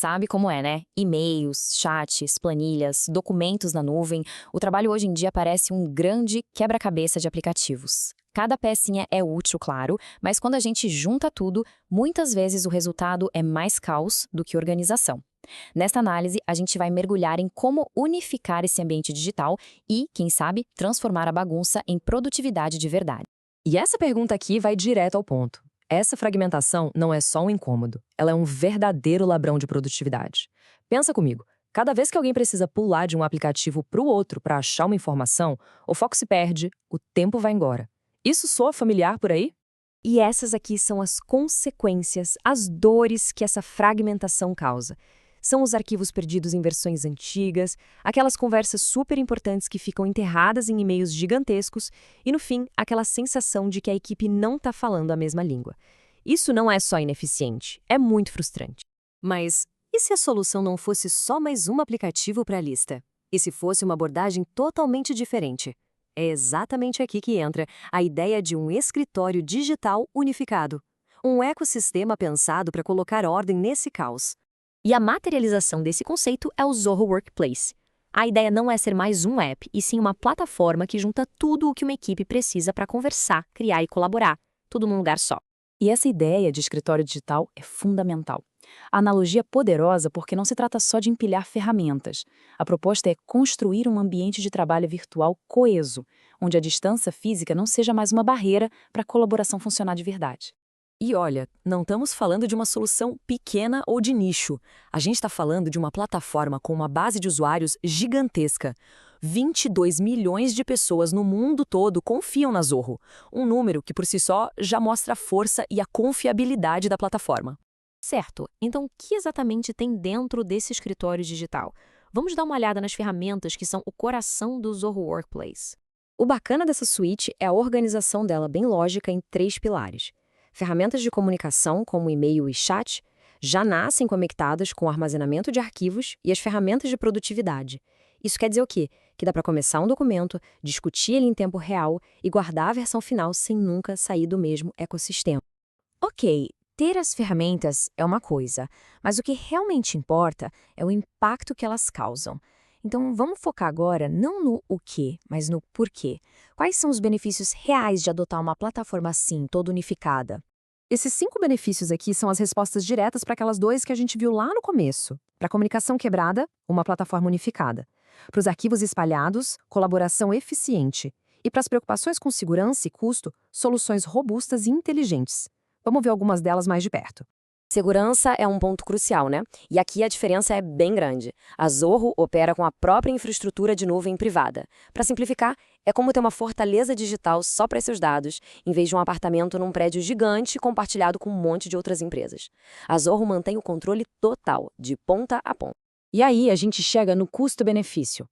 Sabe como é, né? E-mails, chats, planilhas, documentos na nuvem. O trabalho hoje em dia parece um grande quebra-cabeça de aplicativos. Cada pecinha é útil, claro, mas quando a gente junta tudo, muitas vezes o resultado é mais caos do que organização. Nesta análise, a gente vai mergulhar em como unificar esse ambiente digital e, quem sabe, transformar a bagunça em produtividade de verdade. E essa pergunta aqui vai direto ao ponto. Essa fragmentação não é só um incômodo, ela é um verdadeiro ladrão de produtividade. Pensa comigo, cada vez que alguém precisa pular de um aplicativo para o outro para achar uma informação, o foco se perde, o tempo vai embora. Isso soa familiar por aí? E essas aqui são as consequências, as dores que essa fragmentação causa. São os arquivos perdidos em versões antigas, aquelas conversas super importantes que ficam enterradas em e-mails gigantescos e, no fim, aquela sensação de que a equipe não está falando a mesma língua. Isso não é só ineficiente, é muito frustrante. Mas e se a solução não fosse só mais um aplicativo para a lista? E se fosse uma abordagem totalmente diferente? É exatamente aqui que entra a ideia de um escritório digital unificado. Um ecossistema pensado para colocar ordem nesse caos. E a materialização desse conceito é o Zoho Workplace. A ideia não é ser mais um app, e sim uma plataforma que junta tudo o que uma equipe precisa para conversar, criar e colaborar, tudo num lugar só. E essa ideia de escritório digital é fundamental. A analogia é poderosa porque não se trata só de empilhar ferramentas. A proposta é construir um ambiente de trabalho virtual coeso, onde a distância física não seja mais uma barreira para a colaboração funcionar de verdade. E olha, não estamos falando de uma solução pequena ou de nicho. A gente está falando de uma plataforma com uma base de usuários gigantesca. 22 milhões de pessoas no mundo todo confiam na Zoho, um número que por si só já mostra a força e a confiabilidade da plataforma. Certo, então o que exatamente tem dentro desse escritório digital? Vamos dar uma olhada nas ferramentas que são o coração do Zoho Workplace. O bacana dessa suíte é a organização dela bem lógica em 3 pilares. Ferramentas de comunicação, como e-mail e chat, já nascem conectadas com o armazenamento de arquivos e as ferramentas de produtividade. Isso quer dizer o quê? Que dá para começar um documento, discutir ele em tempo real e guardar a versão final sem nunca sair do mesmo ecossistema. Ok, ter as ferramentas é uma coisa, mas o que realmente importa é o impacto que elas causam. Então, vamos focar agora não no o quê, mas no porquê. Quais são os benefícios reais de adotar uma plataforma assim, toda unificada? Esses 5 benefícios aqui são as respostas diretas para aquelas 2 que a gente viu lá no começo. Para a comunicação quebrada, uma plataforma unificada. Para os arquivos espalhados, colaboração eficiente. E para as preocupações com segurança e custo, soluções robustas e inteligentes. Vamos ver algumas delas mais de perto. Segurança é um ponto crucial, né? E aqui a diferença é bem grande. A Zoho opera com a própria infraestrutura de nuvem privada. Para simplificar, é como ter uma fortaleza digital só para seus dados, em vez de um apartamento num prédio gigante compartilhado com um monte de outras empresas. A Zoho mantém o controle total, de ponta a ponta. E aí a gente chega no custo-benefício.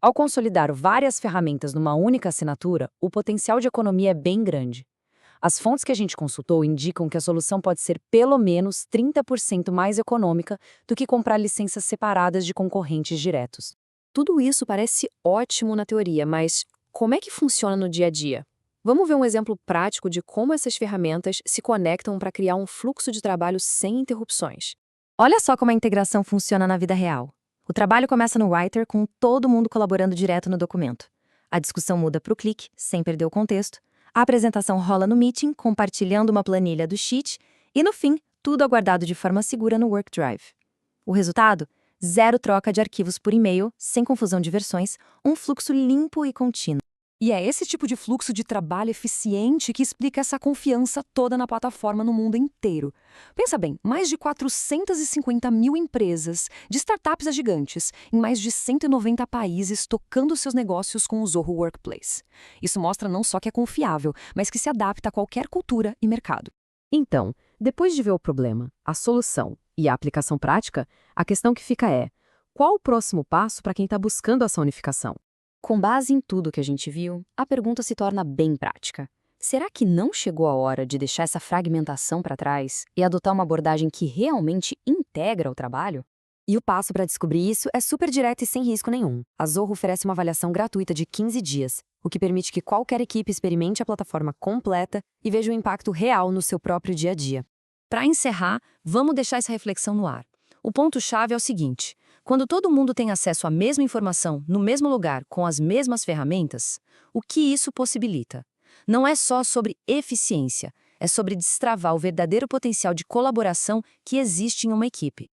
Ao consolidar várias ferramentas numa única assinatura, o potencial de economia é bem grande. As fontes que a gente consultou indicam que a solução pode ser pelo menos 30% mais econômica do que comprar licenças separadas de concorrentes diretos. Tudo isso parece ótimo na teoria, mas como é que funciona no dia a dia? Vamos ver um exemplo prático de como essas ferramentas se conectam para criar um fluxo de trabalho sem interrupções. Olha só como a integração funciona na vida real. O trabalho começa no Writer com todo mundo colaborando direto no documento. A discussão muda para o clique, sem perder o contexto. A apresentação rola no Meeting, compartilhando uma planilha do Sheet, e no fim, tudo aguardado de forma segura no OneDrive. O resultado? 0 troca de arquivos por e-mail, sem confusão de versões, um fluxo limpo e contínuo. E é esse tipo de fluxo de trabalho eficiente que explica essa confiança toda na plataforma no mundo inteiro. Pensa bem, mais de 450 mil empresas, de startups a gigantes, em mais de 190 países tocando seus negócios com o Zoho Workplace. Isso mostra não só que é confiável, mas que se adapta a qualquer cultura e mercado. Então, depois de ver o problema, a solução e a aplicação prática, a questão que fica é: qual o próximo passo para quem está buscando essa unificação? Com base em tudo que a gente viu, a pergunta se torna bem prática. Será que não chegou a hora de deixar essa fragmentação para trás e adotar uma abordagem que realmente integra o trabalho? E o passo para descobrir isso é super direto e sem risco nenhum. A Zoho oferece uma avaliação gratuita de 15 dias, o que permite que qualquer equipe experimente a plataforma completa e veja o impacto real no seu próprio dia a dia. Para encerrar, vamos deixar essa reflexão no ar. O ponto-chave é o seguinte: quando todo mundo tem acesso à mesma informação, no mesmo lugar, com as mesmas ferramentas, o que isso possibilita? Não é só sobre eficiência, é sobre destravar o verdadeiro potencial de colaboração que existe em uma equipe.